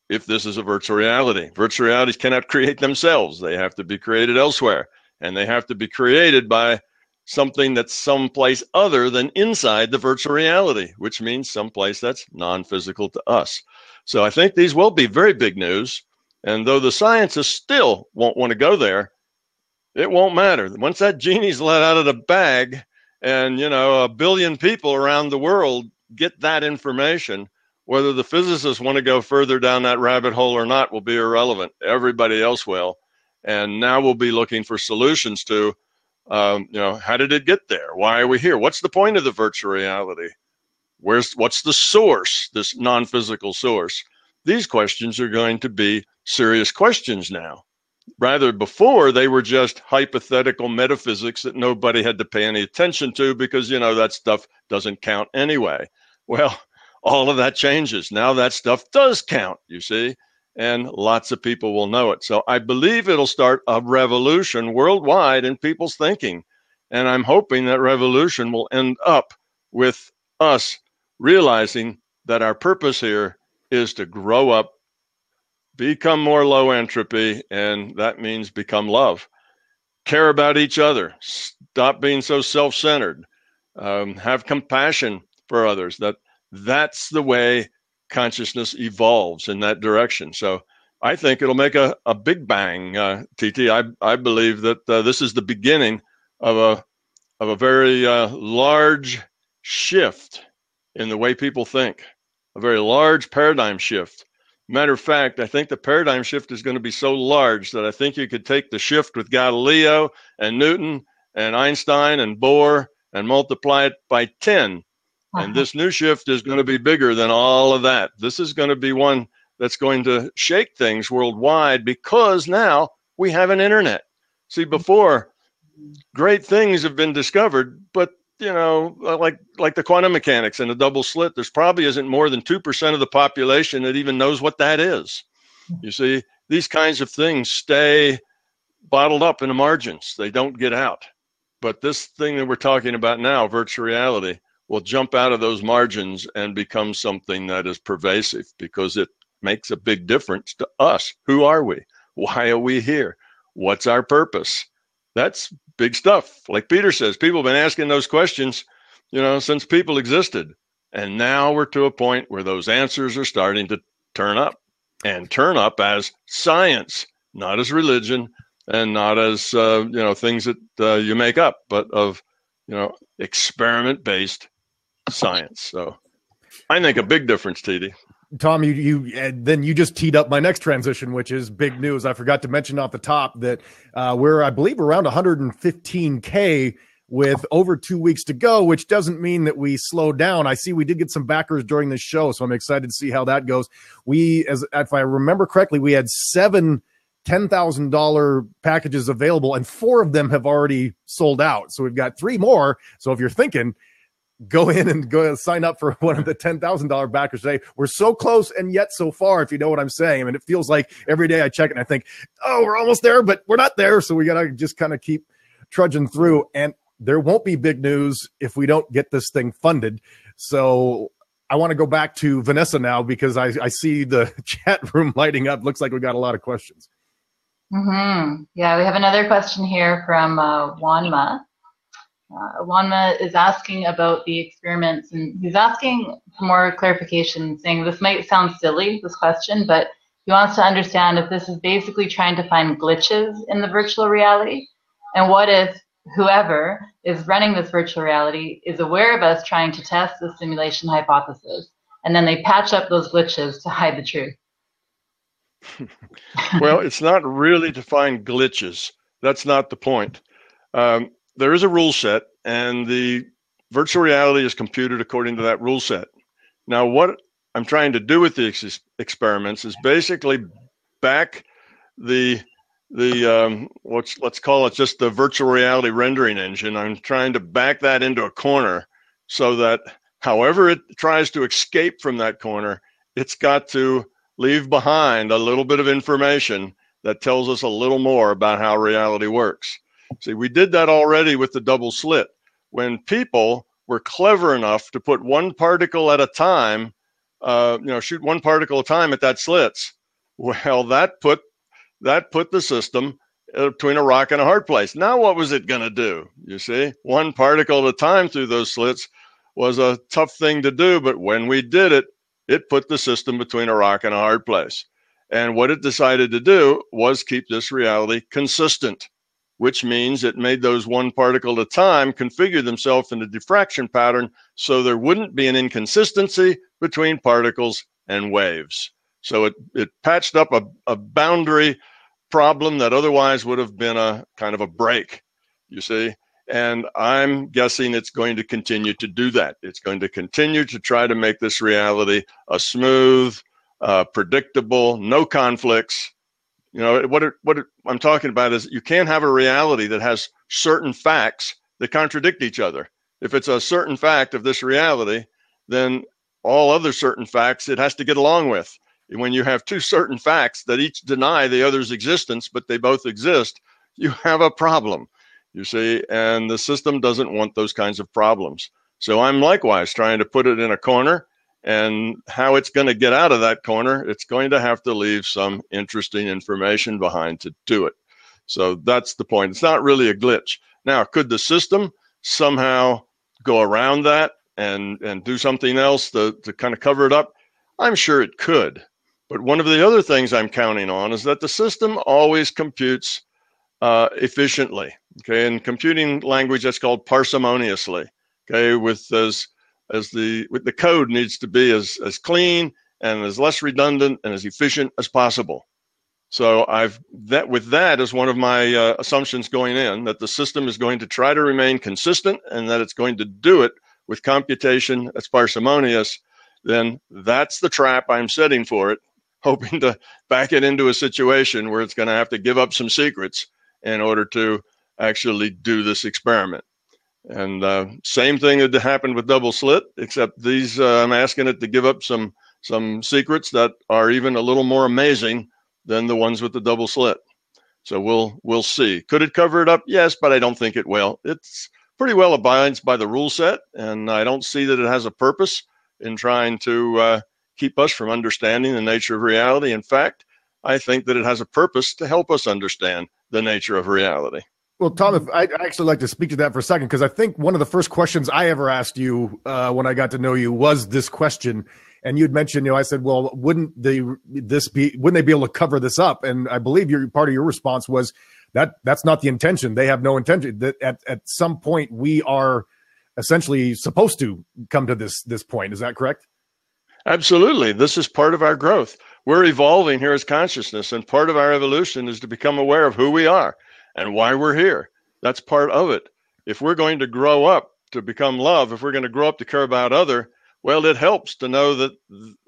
if this is a virtual reality. Virtual realities cannot create themselves. They have to be created elsewhere, and they have to be created by something that's someplace other than inside the virtual reality, which means someplace that's non-physical to us. So I think these will be very big news. And though the scientists still won't want to go there, it won't matter. Once that genie's let out of the bag and, 1 billion people around the world get that information, whether the physicists want to go further down that rabbit hole or not will be irrelevant. Everybody else will. And now we'll be looking for solutions to, how did it get there? Why are we here? What's the point of the virtual reality? What's the source, this non-physical source? These questions are going to be serious questions now. Rather, before, they were just hypothetical metaphysics that nobody had to pay any attention to because, that stuff doesn't count anyway. Well, all of that changes. Now that stuff does count, you see, and lots of people will know it. So I believe it'll start a revolution worldwide in people's thinking. And I'm hoping that revolution will end up with us realizing that our purpose here is to grow up, become more low entropy, and that means become love. Care about each other. Stop being so self-centered. Have compassion for others. That's the way consciousness evolves in that direction. So I think it'll make a big bang, TT. I believe that this is the beginning of a very large shift in the way people think, a very large paradigm shift. Matter of fact, I think the paradigm shift is going to be so large that I think you could take the shift with Galileo and Newton and Einstein and Bohr and multiply it by 10. And this new shift is going to be bigger than all of that. This is going to be one that's going to shake things worldwide because now we have an internet. See, before, great things have been discovered, but like the quantum mechanics and the double slit, there's probably isn't more than 2% of the population that even knows what that is. You see, these kinds of things stay bottled up in the margins. They don't get out. But this thing that we're talking about now, virtual reality, will jump out of those margins and become something that is pervasive because it makes a big difference to us. Who are we? Why are we here? What's our purpose? That's big stuff. Like Peter says, people have been asking those questions, since people existed. And now we're to a point where those answers are starting to turn up as science, not as religion and not as, things that you make up, but of, experiment-based science. So I think a big difference, TD. Tom, you just teed up my next transition, which is big news. I forgot to mention off the top that we're, I believe, around 115K with over 2 weeks to go, which doesn't mean that we slow down. I see we did get some backers during the show, so I'm excited to see how that goes. If I remember correctly, we had 7 $10,000 packages available, and 4 of them have already sold out. So we've got 3 more. So if you're thinking, go in and go sign up for one of the $10,000 backers today. We're so close and yet so far, if you know what I'm saying. I mean, it feels like every day I check and I think, oh, we're almost there, but we're not there. So we got to just kind of keep trudging through. And there won't be big news if we don't get this thing funded. So I want to go back to Vanessa now because I see the chat room lighting up. Looks like we got a lot of questions. Yeah, we have another question here from Wanma. Wanma is asking about the experiments, and he's asking for more clarification, saying this might sound silly, this question, but he wants to understand if this is basically trying to find glitches in the virtual reality, and what if whoever is running this virtual reality is aware of us trying to test the simulation hypothesis, and then they patch up those glitches to hide the truth. Well, it's not really to find glitches. That's not the point. There is a rule set, and the virtual reality is computed according to that rule set. Now, what I'm trying to do with the experiments is basically back let's call it just the virtual reality rendering engine. I'm trying to back that into a corner so that however it tries to escape from that corner, it's got to leave behind a little bit of information that tells us a little more about how reality works. See, we did that already with the double slit. When people were clever enough to put one particle at a time, shoot one particle at a time at that slits, well, that put the system between a rock and a hard place. Now, what was it going to do? You see, one particle at a time through those slits was a tough thing to do, but when we did it, it put the system between a rock and a hard place. And what it decided to do was keep this reality consistent, which means it made those one particle at a time configure themselves in a diffraction pattern so there wouldn't be an inconsistency between particles and waves. So it patched up a boundary problem that otherwise would have been a kind of a break, you see. And I'm guessing it's going to continue to do that. It's going to continue to try to make this reality a smooth, predictable, no conflicts. What I'm talking about is you can't have a reality that has certain facts that contradict each other. If it's a certain fact of this reality, then all other certain facts it has to get along with. When you have 2 certain facts that each deny the other's existence, but they both exist, you have a problem, you see, and the system doesn't want those kinds of problems. So I'm likewise trying to put it in a corner, and how it's going to get out of that corner, it's going to have to leave some interesting information behind to do it. So that's the point. It's not really a glitch. Now, could the system somehow go around that and do something else to kind of cover it up? I'm sure it could. But one of the other things I'm counting on is that the system always computes efficiently. Okay, in computing language, that's called parsimoniously. Okay, with the code needs to be as clean and as less redundant and as efficient as possible. So with that as one of my assumptions going in, that the system is going to try to remain consistent and that it's going to do it with computation that's parsimonious, then that's the trap I'm setting for it, hoping to back it into a situation where it's going to have to give up some secrets in order to actually do this experiment. And same thing that happened with double slit, except these I'm asking it to give up some secrets that are even a little more amazing than the ones with the double slit. So we'll see. Could it cover it up? Yes, but I don't think it will. It's pretty well abides by the rule set, and I don't see that it has a purpose in trying to keep us from understanding the nature of reality. In fact, I think that it has a purpose to help us understand the nature of reality. Well, Tom, if I'd actually like to speak to that for a second, because I think one of the first questions I ever asked you when I got to know you was this question. And you'd mentioned, I said, well, wouldn't they be able to cover this up? And I believe part of your response was that's not the intention. They have no intention. That at some point we are essentially supposed to come to this point. Is that correct? Absolutely. This is part of our growth. We're evolving here as consciousness, and part of our evolution is to become aware of who we are and why we're here. That's part of it. If we're going to grow up to become love, if we're going to grow up to care about other, well, it helps to know that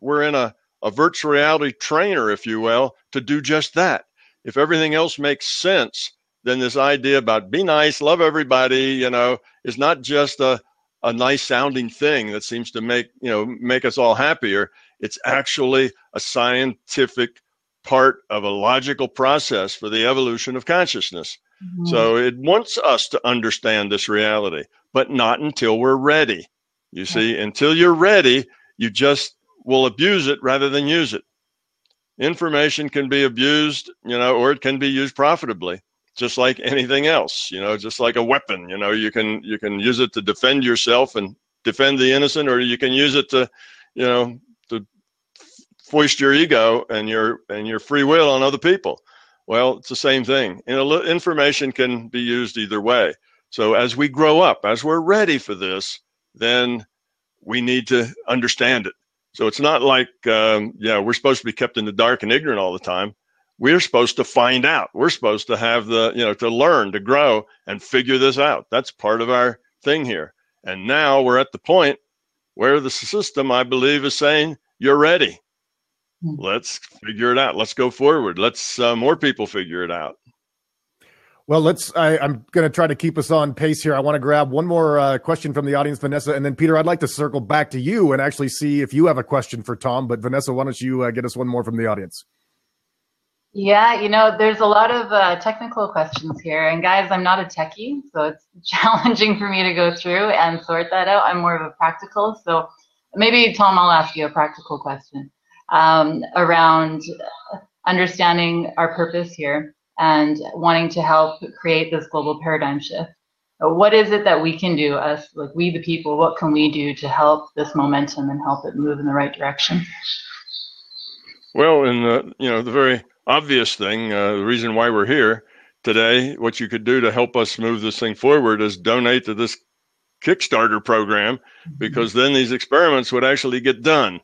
we're in a virtual reality trainer, if you will, to do just that. If everything else makes sense, then this idea about be nice, love everybody, is not just a nice sounding thing that seems to make us all happier. It's actually a scientific part of a logical process for the evolution of consciousness. Mm-hmm. So it wants us to understand this reality, but not until we're ready. You see, until you're ready, you just will abuse it rather than use it. Information can be abused, or it can be used profitably, just like anything else, just like a weapon. You can use it to defend yourself and defend the innocent, or you can use it to, to foist your ego and your free will on other people. Well, it's the same thing. Information can be used either way. So as we grow up, as we're ready for this, then we need to understand it. So it's not like, we're supposed to be kept in the dark and ignorant all the time. We're supposed to find out. We're supposed to have to learn, to grow and figure this out. That's part of our thing here. And now we're at the point where the system, I believe, is saying, you're ready. Let's figure it out. Let's go forward. Let's more people figure it out. Well, I'm going to try to keep us on pace here. I want to grab one more question from the audience, Vanessa, and then Peter, I'd like to circle back to you and actually see if you have a question for Tom. But Vanessa, why don't you get us one more from the audience? Yeah, there's a lot of technical questions here. And guys, I'm not a techie, so it's challenging for me to go through and sort that out. I'm more of a practical. So maybe, Tom, I'll ask you a practical question around understanding our purpose here and wanting to help create this global paradigm shift. What is it that we can do, us, like we the people, what can we do to help this momentum and help it move in the right direction? Well, the very obvious thing, the reason why we're here today, what you could do to help us move this thing forward is donate to this Kickstarter program, because then these experiments would actually get done.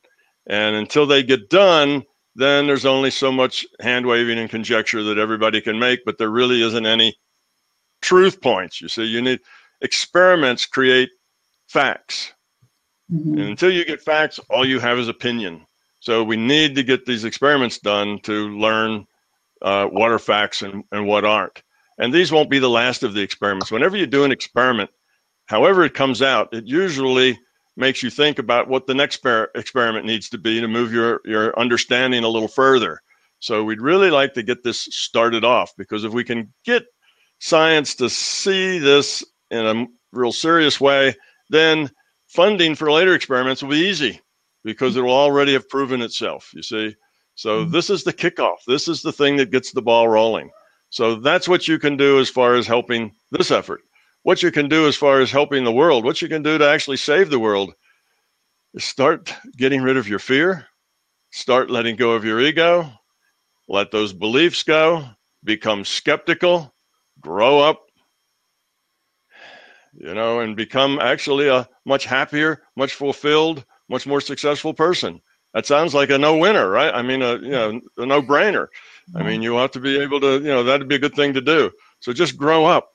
And until they get done, then there's only so much hand waving and conjecture that everybody can make, but there really isn't any truth points. You see, you need experiments create facts. Mm-hmm. And until you get facts, all you have is opinion. So we need to get these experiments done to learn what are facts and what aren't. And these won't be the last of the experiments. Whenever you do an experiment, however it comes out, it usually makes you think about what the next experiment needs to be to move your understanding a little further. So we'd really like to get this started off, because if we can get science to see this in a real serious way, then funding for later experiments will be easy, because it will already have proven itself, you see. So this is the kickoff. This is the thing that gets the ball rolling. So that's what you can do as far as helping this effort. What you can do as far as helping the world, what you can do to actually save the world, is start getting rid of your fear, start letting go of your ego, let those beliefs go, become skeptical, grow up, and become actually a much happier, much fulfilled, much more successful person. That sounds like a no-winner, right? I mean, a no-brainer. I mean, you ought to be able to, that'd be a good thing to do. So just grow up,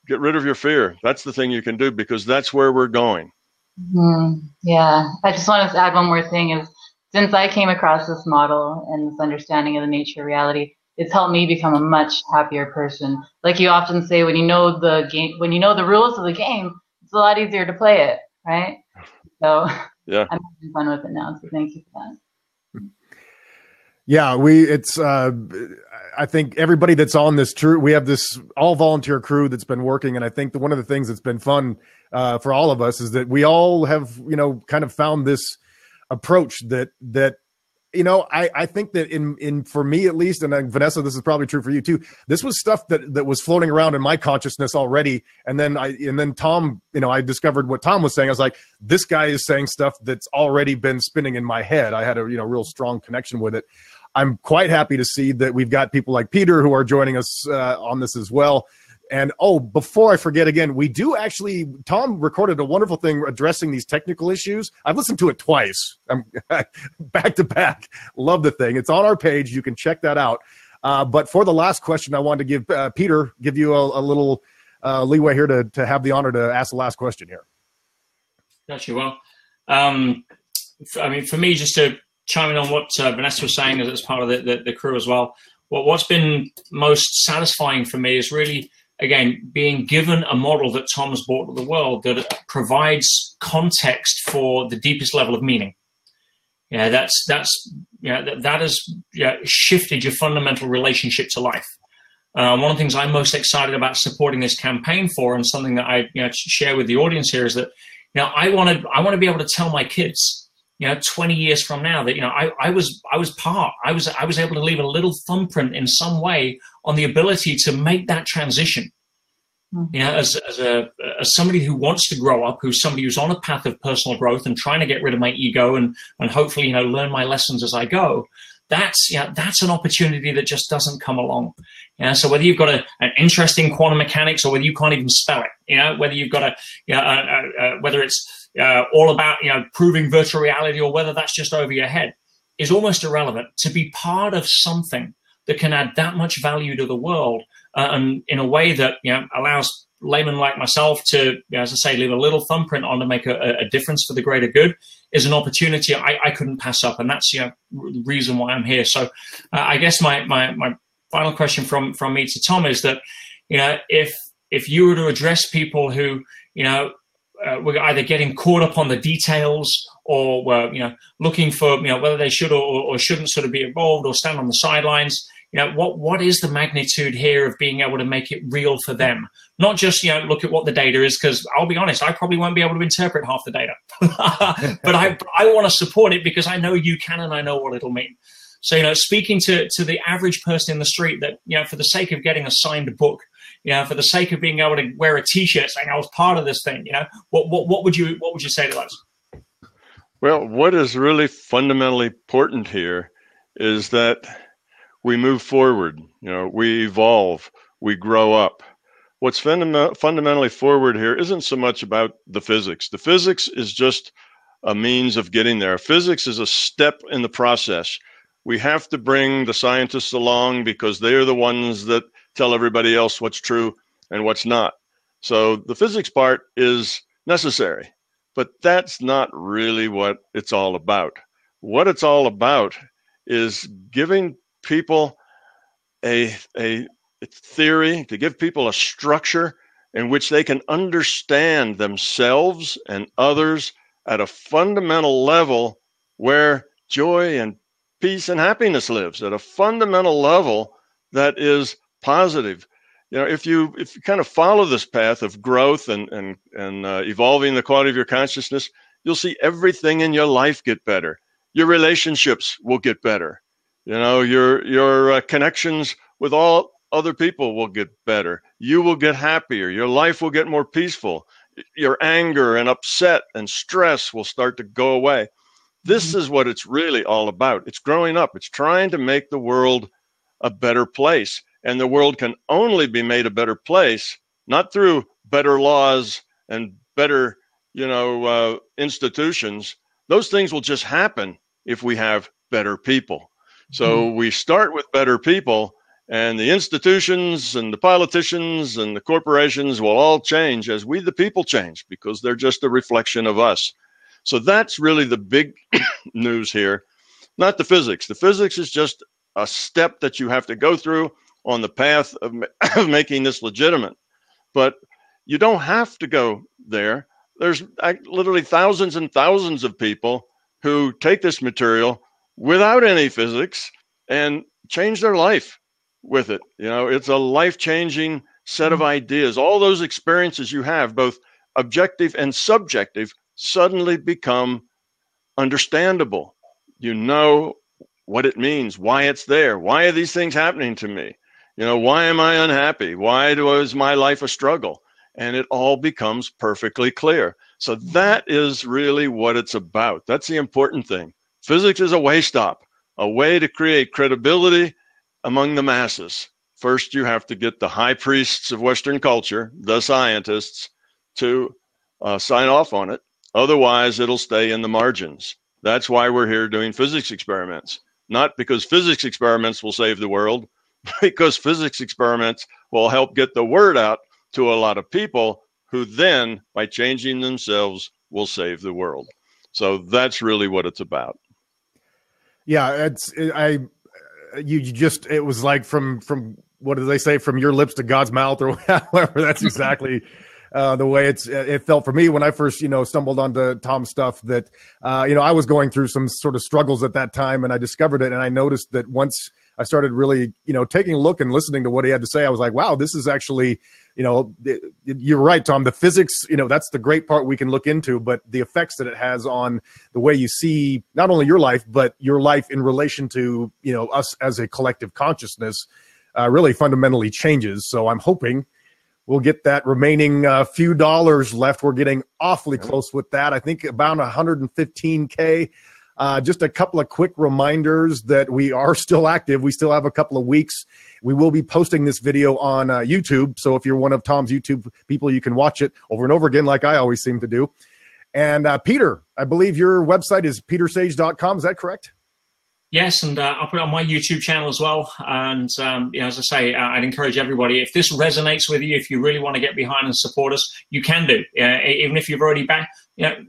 get rid of your fear. That's the thing you can do, because that's where we're going. Yeah, I just wanted to add one more thing is, since I came across this model and this understanding of the nature of reality, it's helped me become a much happier person. Like you often say, when you know the game, when you know the rules of the game, it's a lot easier to play it, right? So yeah, I'm having fun with it now. So thank you for that. Yeah, I think everybody that's on this we have this all volunteer crew that's been working. And I think one of the things that's been fun for all of us is that we all have, kind of found this approach that I think that in for me at least, and Vanessa, this is probably true for you too. This was stuff that was floating around in my consciousness already, and then Tom, I discovered what Tom was saying. I was like, this guy is saying stuff that's already been spinning in my head. I had a real strong connection with it. I'm quite happy to see that we've got people like Peter who are joining us on this as well. And before I forget again, we do actually, Tom recorded a wonderful thing addressing these technical issues. I've listened to it twice. I'm back to back. Love the thing. It's on our page. You can check that out. But for the last question, I wanted to give you a little leeway here to have the honor to ask the last question here. Gotcha. Well, for me, just to chime in on what Vanessa was saying as part of the crew as well, what's been most satisfying for me is really, again, being given a model that Tom's brought to the world that provides context for the deepest level of meaning. Yeah, that has shifted your fundamental relationship to life. One of the things I'm most excited about supporting this campaign for, and something that I share with the audience here, is that I want to be able to tell my kids, 20 years from now, that I was able to leave a little thumbprint in some way on the ability to make that transition. As somebody who wants to grow up, who's somebody who's on a path of personal growth and trying to get rid of my ego and hopefully learn my lessons as I go. That's an opportunity that just doesn't come along. So whether you've got an interest in quantum mechanics or whether you can't even spell it, whether you've got whether it's all about proving virtual reality or whether that's just over your head, is almost irrelevant. To be part of something that can add that much value to the world, and in a way that allows laymen like myself to, as I say, leave a little thumbprint on to make a difference for the greater good, is an opportunity I couldn't pass up, and that's the reason why I'm here. So I guess my final question from me to Tom is that if you were to address people who were either getting caught up on the details or were looking for whether they should or shouldn't sort of be involved or stand on the sidelines, what is the magnitude here of being able to make it real for them? Not just look at what the data is, because I'll be honest, I probably won't be able to interpret half the data, but I want to support it because I know you can and I know what it'll mean. So speaking to the average person in the street, that for the sake of getting a signed book, for the sake of being able to wear a T-shirt saying I was part of this thing, what would you say to those? Well, what is really fundamentally important here is that we move forward, we evolve, we grow up. What's fundamentally forward here isn't so much about the physics. The physics is just a means of getting there. Physics is a step in the process. We have to bring the scientists along because they're the ones that tell everybody else what's true and what's not. So the physics part is necessary, but that's not really what it's all about. What it's all about is giving people a theory, to give people a structure in which they can understand themselves and others at a fundamental level where joy and peace and happiness lives, at a fundamental level that is positive. If you kind of follow this path of growth and evolving the quality of your consciousness, you'll see everything in your life get better. Your relationships will get better. Your connections with all other people will get better. You will get happier. Your life will get more peaceful. Your anger and upset and stress will start to go away. This is what it's really all about. It's growing up. It's trying to make the world a better place. And the world can only be made a better place, not through better laws and better, institutions, those things will just happen if we have better people. So we start with better people, and the institutions and the politicians and the corporations will all change as we, the people, change, because they're just a reflection of us. So that's really the big news here, not the physics. The physics is just a step that you have to go through on the path of making this legitimate. But you don't have to go there. There's literally thousands and thousands of people who take this material without any physics and change their life with it. You know, it's a life-changing set of ideas. All those experiences you have, both objective and subjective, suddenly become understandable. You know what it means, why it's there. Why are these things happening to me? You know, why am I unhappy? Why is my life a struggle? And it all becomes perfectly clear. So that is really what it's about. That's the important thing. Physics is a way stop, a way to create credibility among the masses. First, you have to get the high priests of Western culture, the scientists, to sign off on it. Otherwise, it'll stay in the margins. That's why we're here doing physics experiments. Not because physics experiments will save the world, because physics experiments will help get the word out to a lot of people who then, by changing themselves, will save the world. So that's really what it's about. Yeah, it was like from what do they say, from your lips to God's mouth, or whatever. That's exactly the way it felt for me when I first, stumbled onto Tom's stuff. That I was going through some sort of struggles at that time, and I discovered it, and I noticed that once I started really, taking a look and listening to what he had to say, I was like, wow, this is actually, you're right, Tom. The physics, that's the great part we can look into, but the effects that it has on the way you see not only your life, but your life in relation to, us as a collective consciousness, really fundamentally changes. So I'm hoping we'll get that remaining few dollars left. We're getting awfully close with that. I think about 115K. Just a couple of quick reminders that we are still active. We still have a couple of weeks. We will be posting this video on YouTube. So if you're one of Tom's YouTube people, you can watch it over and over again, like I always seem to do. And Peter, I believe your website is petersage.com. Is that correct? Yes, and I'll put it on my YouTube channel as well. And as I say, I'd encourage everybody, if this resonates with you, if you really want to get behind and support us, you can do. Even if you've already backed,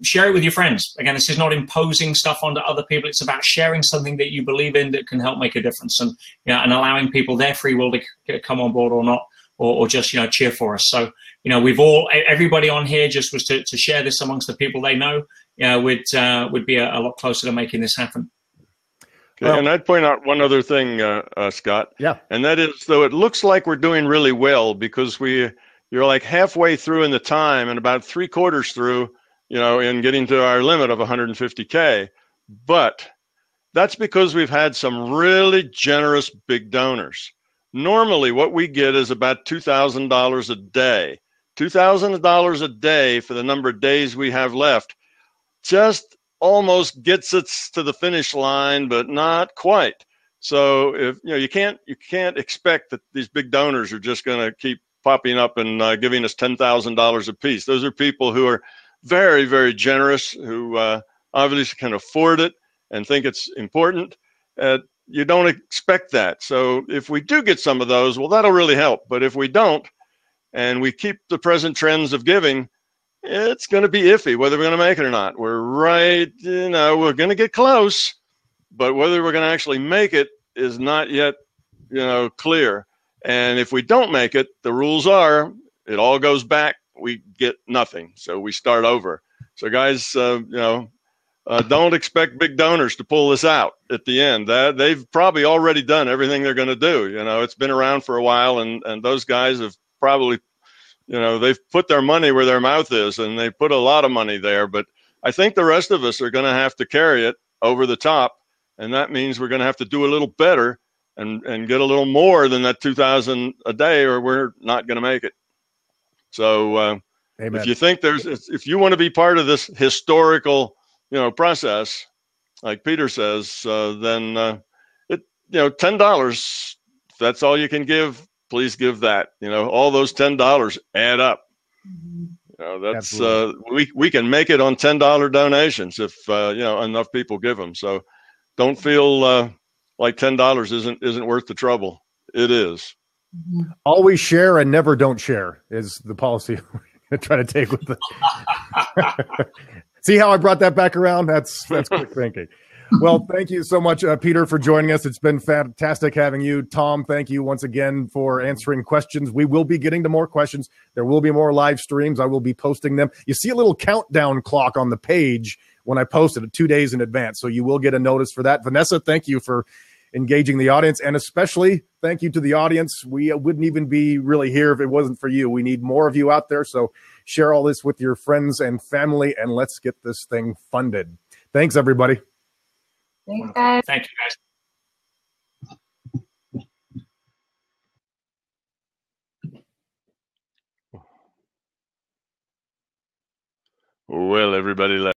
share it with your friends. Again, this is not imposing stuff onto other people. It's about sharing something that you believe in that can help make a difference, and and allowing people their free will to come on board or not, or just cheer for us. So everybody on here just was to share this amongst the people they know. Would be a lot closer to making this happen. Okay, and I'd point out one other thing, Scott. Yeah. And that is, though it looks like we're doing really well because you're like halfway through in the time and about 3/4 through, in getting to our limit of 150K. But that's because we've had some really generous big donors. Normally, what we get is about $2,000 a day. $2,000 a day for the number of days we have left. Just almost gets us to the finish line, but not quite. So if you can't expect that these big donors are just going to keep popping up and giving us $10,000 a piece. Those are people who are very, very generous, who obviously can afford it and think it's important. You don't expect that. So if we do get some of those, well, that'll really help. But if we don't, and we keep the present trends of giving, it's going to be iffy whether we're going to make it or not. We're right, we're going to get close, but whether we're going to actually make it is not yet, clear. And if we don't make it, the rules are it all goes back. We get nothing. So we start over. So guys, don't expect big donors to pull this out at the end. They've probably already done everything they're going to do. It's been around for a while, and those guys have probably they've put their money where their mouth is, and they put a lot of money there. But I think the rest of us are going to have to carry it over the top, and that means we're going to have to do a little better and get a little more than that 2,000 a day, or we're not going to make it. So if you think if you want to be part of this historical, process, like Peter says, then $10. If that's all you can give, please give that. All those $10 add up. That's we can make it on $10 donations if enough people give them. So don't feel like $10 isn't worth the trouble. It is. Always share and never don't share is the policy we're trying to take with it. See how I brought that back around? That's quick thinking. Well, thank you so much, Peter, for joining us. It's been fantastic having you. Tom, thank you once again for answering questions. We will be getting to more questions. There will be more live streams. I will be posting them. You see a little countdown clock on the page when I posted it 2 days in advance, so you will get a notice for that. Vanessa, thank you for engaging the audience, and especially thank you to the audience. We wouldn't even be really here if it wasn't for you. We need more of you out there, so share all this with your friends and family, and let's get this thing funded. Thanks, everybody. Thanks, guys. Thank you, guys. Well, everybody